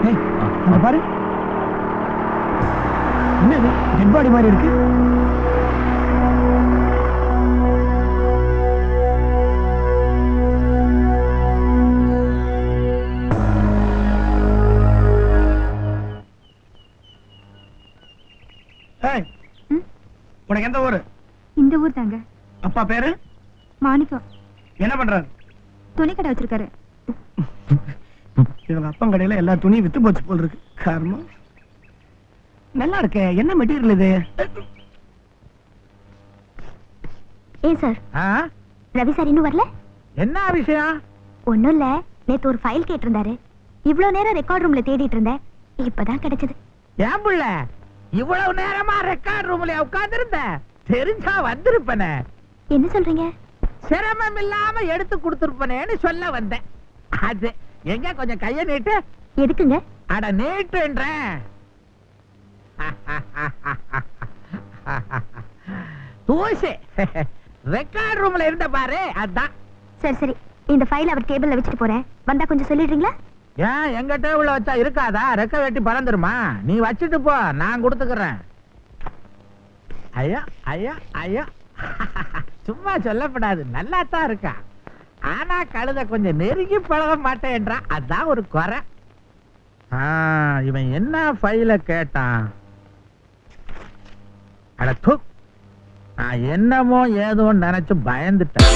அங்க பாரு, என்னது டெட் பாடி மாதிரி இருக்கு? உனக்கு எந்த ஊரு? இந்த ஊர் தாங்க. அப்பா பேரு? மாணிக்கம். என்ன பண்றாரு? துணி கடை வச்சிருக்காரு. இவங்க அப்பன் கடையில எல்லா துணியும் வித்து போச்சு போல் இருக்கு. காரணம் நல்லா இருக்கே. என்ன மெட்டீரியல் இது? ஏன் சார், ரவி சார் இன்னும் வரல? என்ன விஷயம்? ஒண்ணும் இல்ல, நேத்து ஒரு ஃபைல் கேட்டிருந்தாரு. இவ்வளவு நேரம் ரெக்கார்ட் ரூம்ல தேடிட்டு இருந்தேன், இப்பதான் கிடைச்சது. ஏன் புள்ள இவ்வளவு நேரமா ரெக்கார்ட் ரூம்ல உட்கார்ந்து இருந்த? தெரிஞ்சா வந்திருப்பனே. என்ன சொல்றீங்க? சிரமம் இல்லாம எடுத்து கொடுத்திருப்பனேன்னு சொல்ல வந்தேன். அது எங்க கொஞ்சம் கைய நீட்டு. எதுக்குங்க? அட நீட்டுன்றேன். தூசி ரெக்கார்ட் ரூம்ல இருந்த பாரு, அதான். சரி சரி, இந்த ஃபைல் அவர் டேபிள்ல வச்சுட்டு போறேன், வந்தா கொஞ்சம் சொல்லிடுறீங்களா? ஏன் எங்க டேபிள்ல வச்சா இருக்காதா? ரெக்க வெட்டி பறந்துருமா? நீ வச்சுட்டு போ, நான் கொடுத்துக்கிறேன். ஐயா ஐயா ஐயா, சும்மா சொல்லப்படாது, நல்லா தான் இருக்கா. ஆனா கழுத கொஞ்சம் நெருங்கி பழக மாட்டேன்றா, அதான் ஒரு குறை. இவன் என்ன ஃபைல கேட்டான்? அட தூ, நான் என்னமோ ஏதோ நினைச்சு பயந்துட்டேன்.